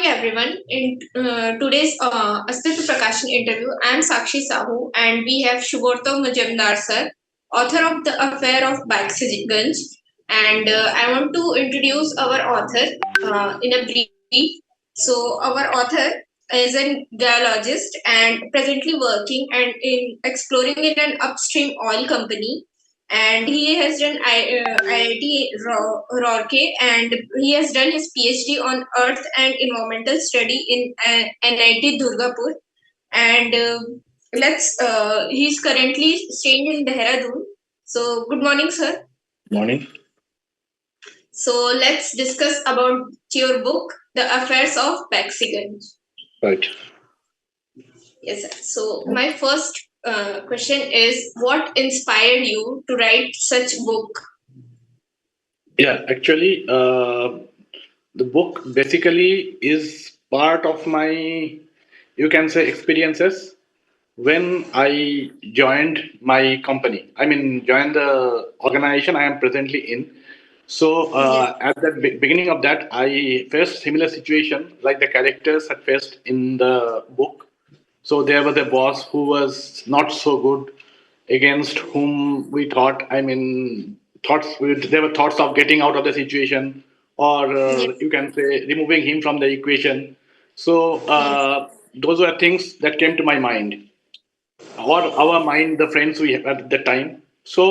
everyone. In today's Aspect Prakashan interview, I am Sakshee Sahu and we have Subhobroto Mazumder sir, author of The Affair of Baxiganj. And I want to introduce our author in a brief. So, our author is a geologist and presently working and in exploring in an upstream oil company, and he has done IIT Roorkee, and he has done his PhD on Earth and Environmental Study in NIT Durgapur. And he's currently staying in Dehradun. So, good morning, sir. Morning. So, let's discuss about your book, The Affairs of Baxiganj. Right. Yes, sir. So, my first question is, what inspired you to write such book? Yeah, actually, the book basically is part of my, you can say, experiences when I joined my company. I mean, joined the organization I am presently in. So, Yes. at the beginning of that, I faced similar situation like the characters had faced in the book. So there was a boss who was not so good, against whom we thought, I mean, there were thoughts of getting out of the situation, or Yes. you can say removing him from the equation. So Yes. those were things that came to my mind, or our mind, the friends we had at the time. So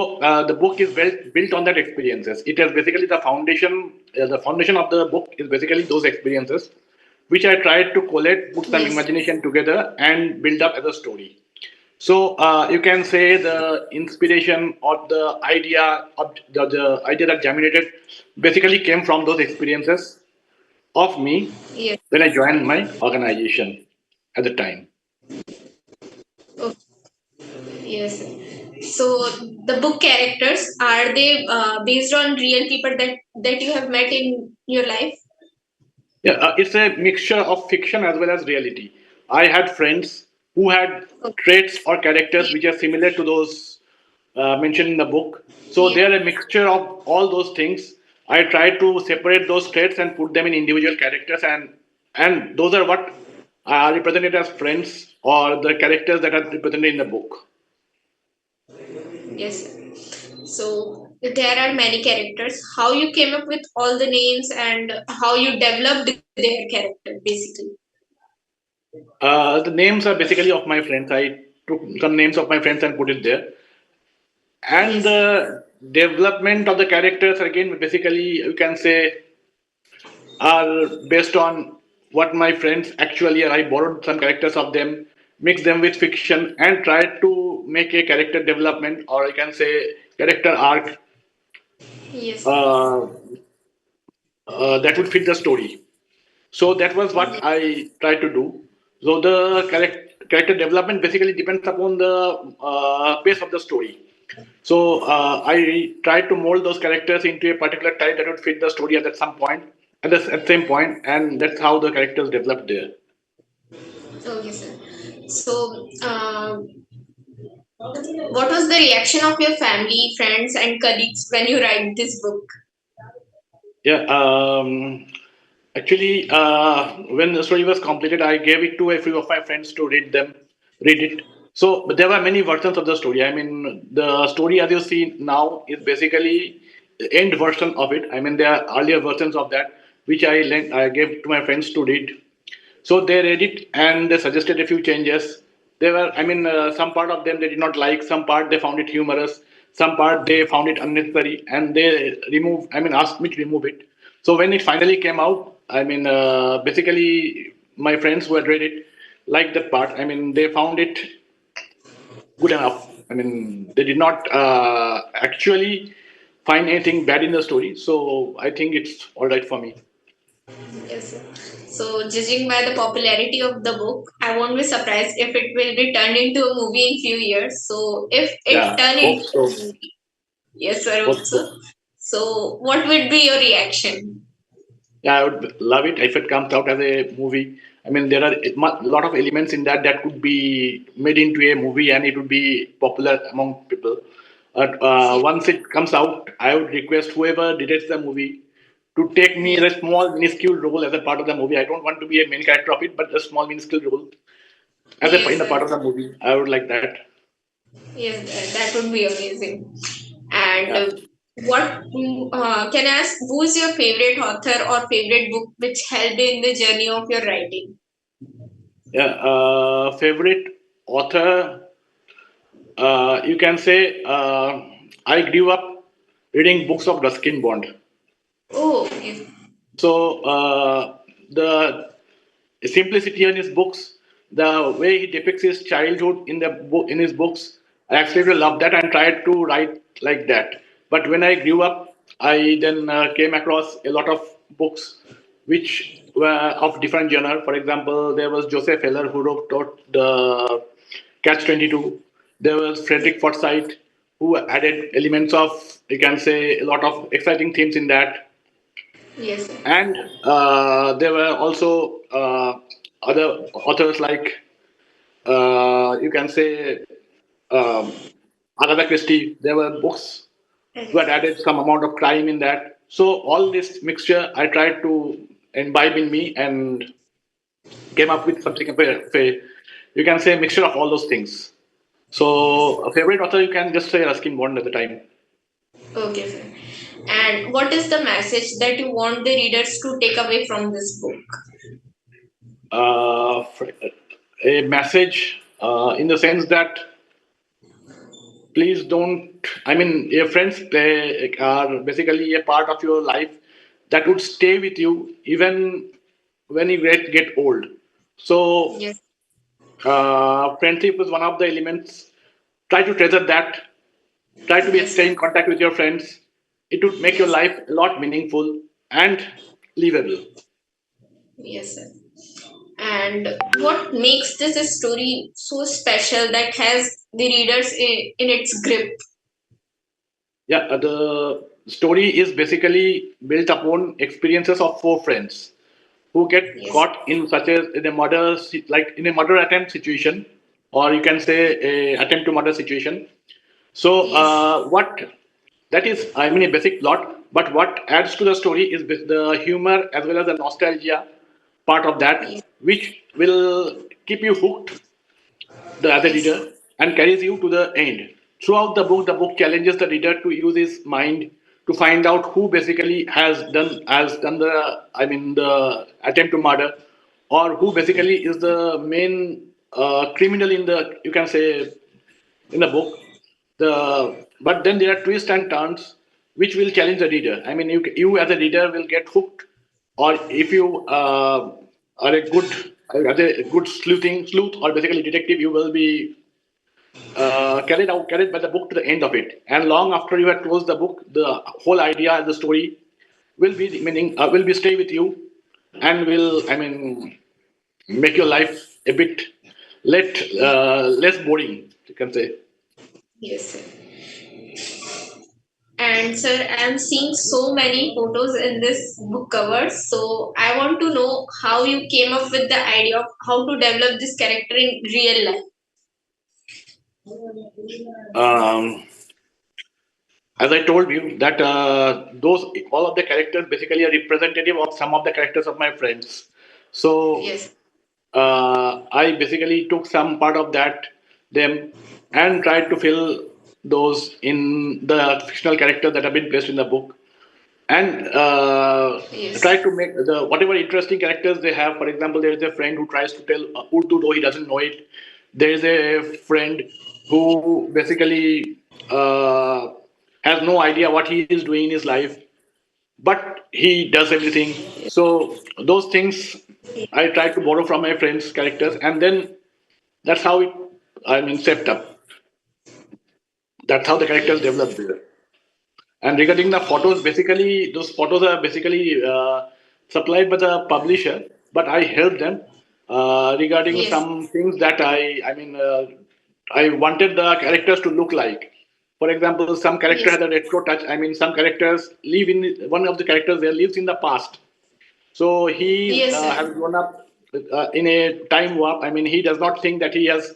the book is built on that experiences. It is basically the foundation. The foundation of the book is basically those experiences, which I tried to collate, put some Yes. imagination together, and build up as a story. So you can say the inspiration or the idea of the idea that germinated basically came from those experiences of me Yes. when I joined my organization at the time. Okay. Yes. So the book characters, are they based on real people that you have met in your life? Yeah, it's a mixture of fiction as well as reality. I had friends who had Okay. traits or characters Yes. which are similar to those mentioned in the book. So Yes. they are a mixture of all those things. I tried to separate those traits and put them in individual characters, and those are what are represented as friends or the characters that are represented in the book. Yes. So there are many characters. How you came up with all the names and how you developed their character, basically. The names are basically of my friends. I took some names of my friends and put it there. And Yes. the development of the characters, again, basically, you can say, are based on what my friends actually are. I borrowed some characters of them, mixed them with fiction, and tried to make a character development, or you can say character arc, Yes. uh, that would fit the story. So that was what I tried to do. So the character development basically depends upon the pace of the story. So I tried to mold those characters into a particular type that would fit the story at some point, at the same point, and that's how the characters developed there. Okay, sir. So, what was the reaction of your family, friends, and colleagues when you write this book? Yeah. Actually, when the story was completed, I gave it to a few of my friends to read it. So, but there were many versions of the story. I mean, the story as you see now is basically the end version of it. I mean, there are earlier versions of that which I gave to my friends to read. So they read it and they suggested a few changes. They were, I mean, some part of them they did not like, some part they found it humorous, some part they found it unnecessary, and they removed, I mean, asked me to remove it. So when it finally came out, I mean, basically, my friends who had read it liked that part. I mean, they found it good enough. I mean, they did not actually find anything bad in the story. So I think it's all right for me. Yes, sir. So, judging by the popularity of the book, I won't be surprised if it will be turned into a movie in few years. So, if it Yeah, turned hope into a so. movie, yes, sir, Hope also. so. So, what would be your reaction? Yeah, I would love it if it comes out as a movie. I mean, there are a lot of elements in that that could be made into a movie and it would be popular among people. But Yes. once it comes out, I would request whoever directs the movie to take me as a small minuscule role as a part of the movie. I don't want to be a main character of it, but a small minuscule role as a Yes, in a part sir. of the movie. I would like that. Yes, that would be amazing. And Yeah. can I ask who's your favorite author or favorite book which helped in the journey of your writing? Yeah. Favorite author. You can say I grew up reading books of Ruskin Bond. Oh, yes, So the simplicity in his books, the way he depicts his childhood in the book in his books, I absolutely love that and tried to write like that. But when I grew up, I then came across a lot of books which were of different genre. For example, there was Joseph Heller who wrote the Catch 22. There was Frederick Forsyth who added elements of, you can say, a lot of exciting themes in that. yes, sir. And there were also other authors like, you can say, um, Agatha Christie. There were books who had added some amount of crime in that. So all this mixture I tried to imbibe in me and came up with something of you can say, a mixture of all those things. So a favorite author, you can just say Ruskin Bond at the time. Okay, sir. And what is the message that you want the readers to take away from this book? uh, a message in the sense that please don't, I mean, your friends are basically a part of your life that would stay with you even when you get old. So Yes, friendship is one of the elements. Try to treasure that. Try to be yes, stay sir. in contact with your friends. It would make your Yes, life a lot meaningful and livable. yes, sir. And what makes this a story so special that has the readers in its grip? Yeah, the story is basically built upon experiences of four friends who get Yes, caught in such a in a murder like in a murder attempt situation, or you can say a attempt to murder situation. So yes, what that is, I mean, a basic plot, but what adds to the story is the humor as well as the nostalgia part of that, yes, which will keep you hooked the other yes, reader and carries you to the end. Throughout the book challenges the reader to use his mind to find out who basically has done the, I mean, the attempt to murder, or who basically is the main criminal in the, you can say, in the book. The but then there are twists and turns which will challenge the reader. I mean, you as a reader will get hooked, or if you are a good as a good sleuth or basically detective, you will be carried by the book to the end of it. And long after you have closed the book, the whole idea and the story will be stay with you and will, I mean, make your life a bit less boring. You can say. yes, sir. And sir, I'm seeing so many photos in this book cover. So I want to know how you came up with the idea of how to develop this character in real life. Um, as I told you, that those all of the characters basically are representative of some of the characters of my friends. So Yes, I basically took some part of that them and tried to fill those in the fictional characters that have been placed in the book, and try yes, to make the whatever interesting characters they have. For example, there is a friend who tries to tell Urdu though he doesn't know it. There is a friend who basically has no idea what he is doing in his life, but he does everything. So those things I try to borrow from my friends' characters, and then that's how it, I mean, set up. That's how the characters yes, develop there. And regarding the photos, basically, those photos are basically supplied by the publisher, but I help them regarding yes, some things that I wanted the characters to look like. For example, some character yes, has a retro touch. I mean, some characters live in one of the characters there lives in the past. So he yes, sir. has grown up in a time warp. I mean, he does not think that he is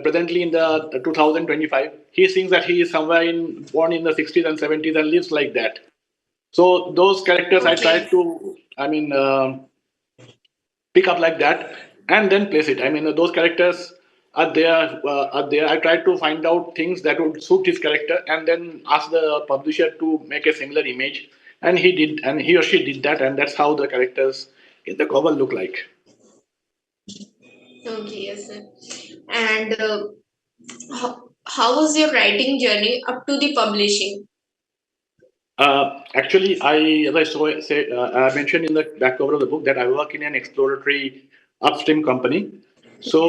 presently in the 2025. He thinks that he is somewhere in born in the 60s and 70s and lives like that. So those characters I Okay. tried to, pick up like that and then place it. I mean, those characters are there. Are there. I tried to find out things that would suit his character, and then ask the publisher to make a similar image. And he did, and he or she did that, and that's how the characters in the cover look like. Okay, yes, sir. And how was your writing journey up to the publishing? Actually, as I I mentioned in the back cover of the book that I work in an exploratory upstream company. So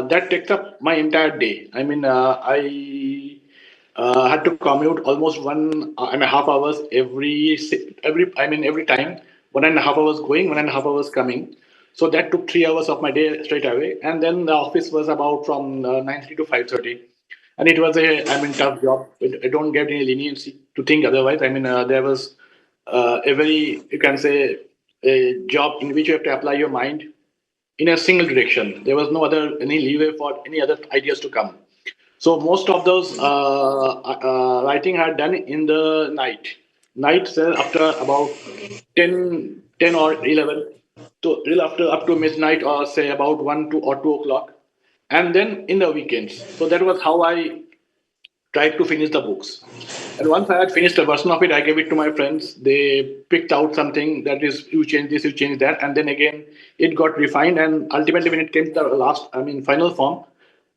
that takes up my entire day. I mean, I had to commute almost 1.5 hours every time, 1.5 hours going, 1.5 hours coming. So that took 3 hours of my day straight away. And then the office was about from 9:30 to 5:30, and it was a tough job. I don't get any leniency to think otherwise. I mean, there was a very, you can say, a job in which you have to apply your mind in a single direction. There was no other any leeway for any other ideas to come. So most of those writing I had done in the night. Night, say after about 10 or 11, to till after up to midnight, or say about 1 or 2 o'clock, and then in the weekends. So that was how I tried to finish the books. And once I had finished a version of it, I gave it to my friends. They picked out something that is, you change this, you change that, and then again it got refined. And ultimately, when it came to the final form,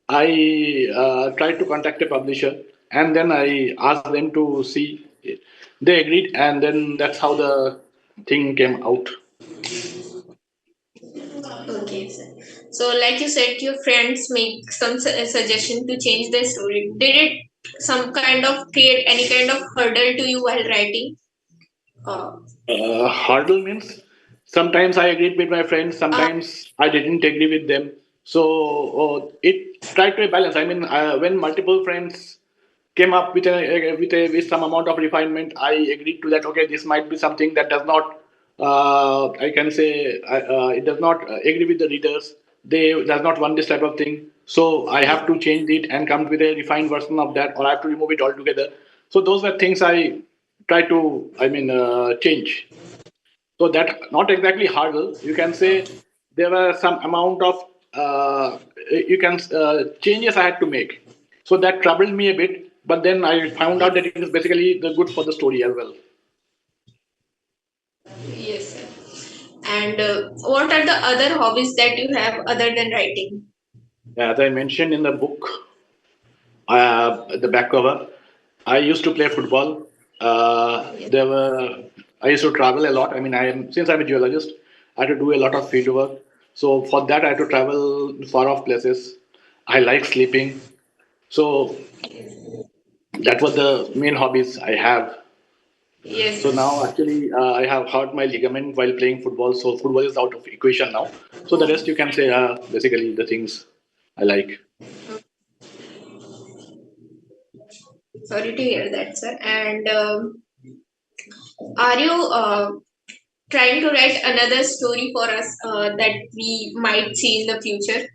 I tried to contact a publisher, and then I asked them to see it. They agreed, and then that's how the thing came out. Okay, sir. So, like you said, your friends make some suggestion to change the story. Did it some kind of create any kind of hurdle to you while writing? Uh, Hurdle means sometimes I agreed with my friends, uh, sometimes I didn't agree with them. So it tried to a balance. I mean, when multiple friends came up with some amount of refinement, I agreed to that. Okay, this might be something that does not. I can say it does not agree with the readers. They does not want this type of thing. So I have to change it and come with a refined version of that, or I have to remove it altogether. So those were things I try to, change. So that not exactly hurdle. You can say there were some amount of you can changes I had to make. So that troubled me a bit. But then I found out that it is basically the good for the story as well. yes, sir. And what are the other hobbies that you have other than writing? As I mentioned in the book, the back cover, I used to play football. Yes. There were I used to travel a lot. I mean, since I'm a geologist, I had to do a lot of field work. So for that, I had to travel far off places. I like sleeping. So that was the main hobbies I have. Yes, So now, sir. actually, I have hurt my ligament while playing football. So football is out of equation now. So the rest you can say are basically the things I like. Sorry to hear that, sir. And are you trying to write another story for us that we might see in the future?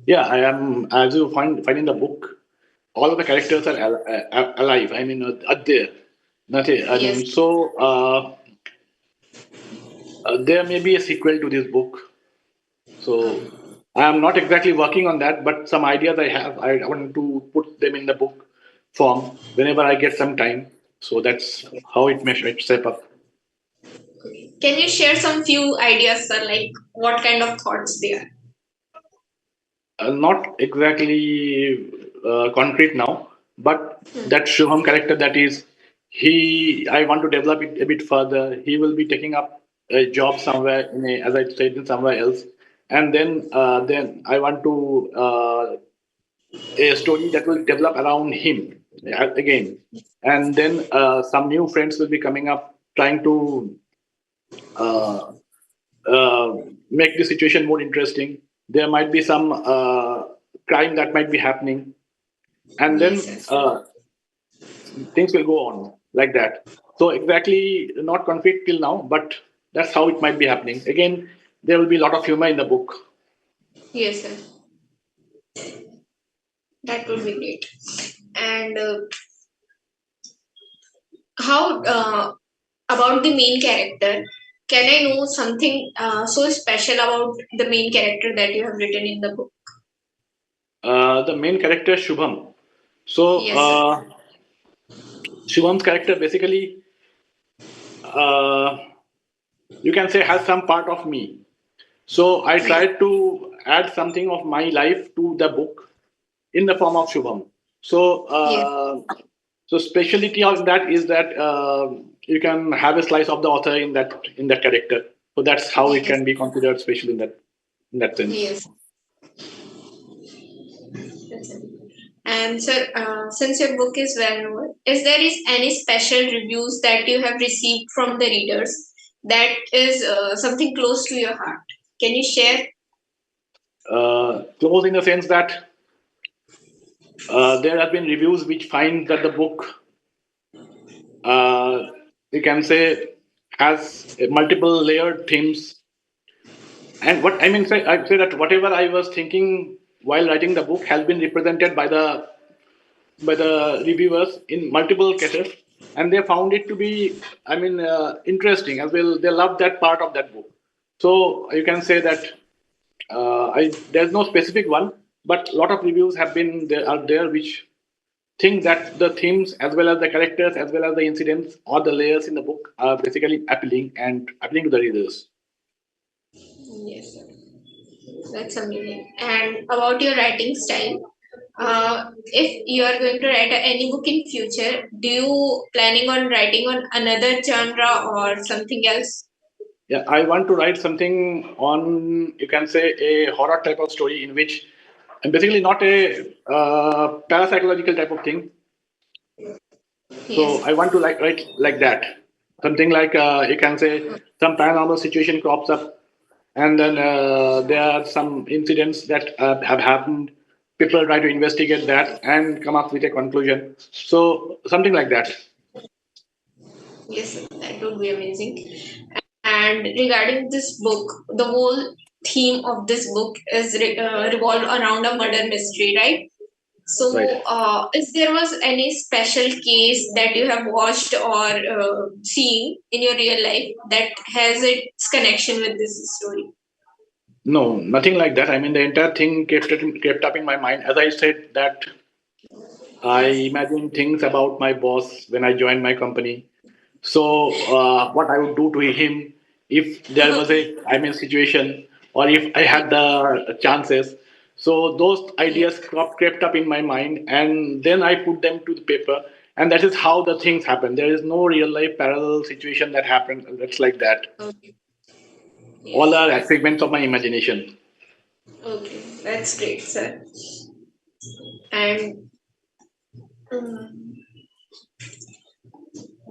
Yeah, I am. As you find in the book, all of the characters are alive. I mean, are there. Nothing. I Yes. mean, so there may be a sequel to this book. So I am not exactly working on that, but some ideas I have. I want to put them in the book form whenever I get some time. So that's how it shape up. Can you share some few ideas, sir? Like what kind of thoughts they are? Not exactly concrete now, but Hmm. that Shubham character, that is, he. I want to develop it a bit further. He will be taking up a job somewhere as I said, in somewhere else, and then I want to a story that will develop around him again, and then some new friends will be coming up, trying to uh, uh, make the situation more interesting. There might be some crime that might be happening, and Yes, then sir. things will go on like that. So exactly not concrete till now, but that's how it might be happening. Again, there will be a lot of humor in the book. Yes, sir. That would be great. And how? about the main character. Can I know something so special about the main character that you have written in the book? The main character Shubham. So Yes, sir. Shubham's character basically, uh, you can say, has some part of me. So I Yes, tried to add something of my life to the book in the form of Shubham. So, yes, so specialty of that is that you can have a slice of the author in that character. So that's how it yes, can be considered special in that sense. yes. That's it. And sir, since your book is well known, is there is any special reviews that you have received from the readers that is something close to your heart? Can you share? Close in the sense that there have been reviews which find that the book, uh, you can say, has multiple layered themes. And what I mean, I say that whatever I was thinking while writing the book has been represented by the reviewers in multiple cases, and they found it to be, I mean, interesting as well. They loved that part of that book. So you can say that there's no specific one, but a lot of reviews have been there are there which think that the themes as well as the characters as well as the incidents or the layers in the book are basically appealing to the readers. Yes, sir. That's amazing. And about your writing style, if you are going to write any book in future, do you planning on writing on another genre or something else? Yeah, I want to write something on, you can say, a horror type of story in which, and basically not a parapsychological type of thing. So Yes. I want to write like that, something like, you can say, some paranormal situation crops up, and then there are some incidents that have happened. People try to investigate that and come up with a conclusion. So something like that. Yes, that would be amazing. And regarding this book, the whole theme of this book is revolved around a murder mystery, right? Right. So, if there was any special case that you have watched or seen in your real life that has its connection with this story? No, nothing like that. I mean, the entire thing kept up in my mind. As I said, that I Yes. imagine things about my boss when I joined my company. So, what I would do to him if there was Okay. a, I mean, situation, or if I had the chances. So those Yes. ideas crept up in my mind, and then I put them to the paper, and that is how the things happen. There is no real life parallel situation that happened. That's like that. Okay. All Yes. are segments of my imagination. Okay. That's great, sir. And um,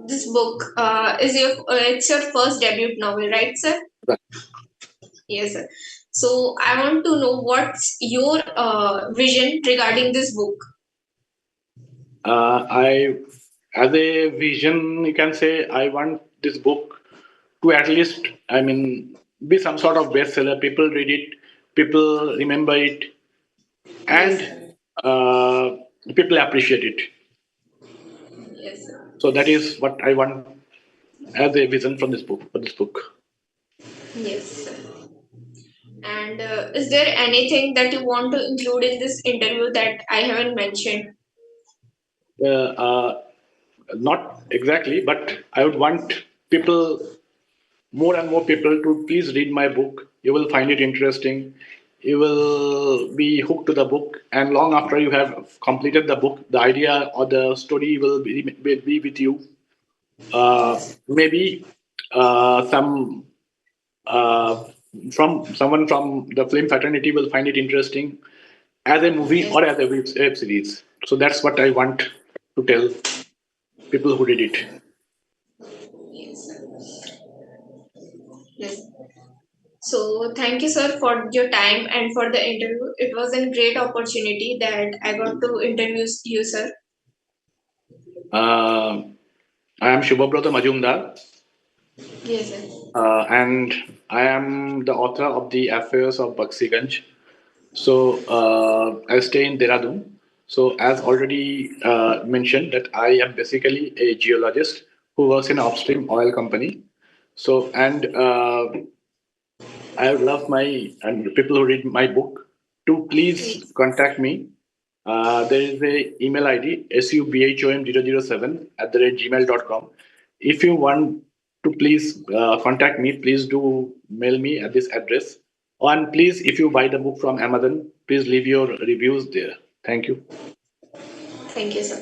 this book is your it's your first debut novel, right, sir? Yes, sir. So I want to know what's your vision regarding this book. I, as a vision, you can say, I want this book to at least, I mean, be some sort of bestseller. People read it, people remember it, Yes, and sir. uh, people appreciate it. Yes, sir. So that is what I want as a vision from this book. For this book, Yes, sir. And is there anything that you want to include in this interview that I haven't mentioned? uh, uh, not exactly, but I would want people, more and more people, to please read my book. You will find it interesting. You will be hooked to the book, and long after you have completed the book, the idea or the story will be with you. Yes. Maybe some uh, from someone from the film fraternity will find it interesting as a movie Yes. or as a web series. So that's what I want to tell people who read it. Yes, sir. Yes. So thank you, sir, for your time and for the interview. It was a great opportunity that I got to interview you, sir. Uh, I am Subhobroto Mazumder, Yes, sir. and I am the author of the Affairs of Baxiganj. So I stay in Dehradun. So as already mentioned, that I am basically a geologist who works in upstream oil company. So, and I would love my and people who read my book to please Yes. contact me. There is a email ID subhom007 @gmail.com. If you want to please contact me, please do mail me at this address. And please, if you buy the book from Amazon, please leave your reviews there. Thank you. Thank you, sir.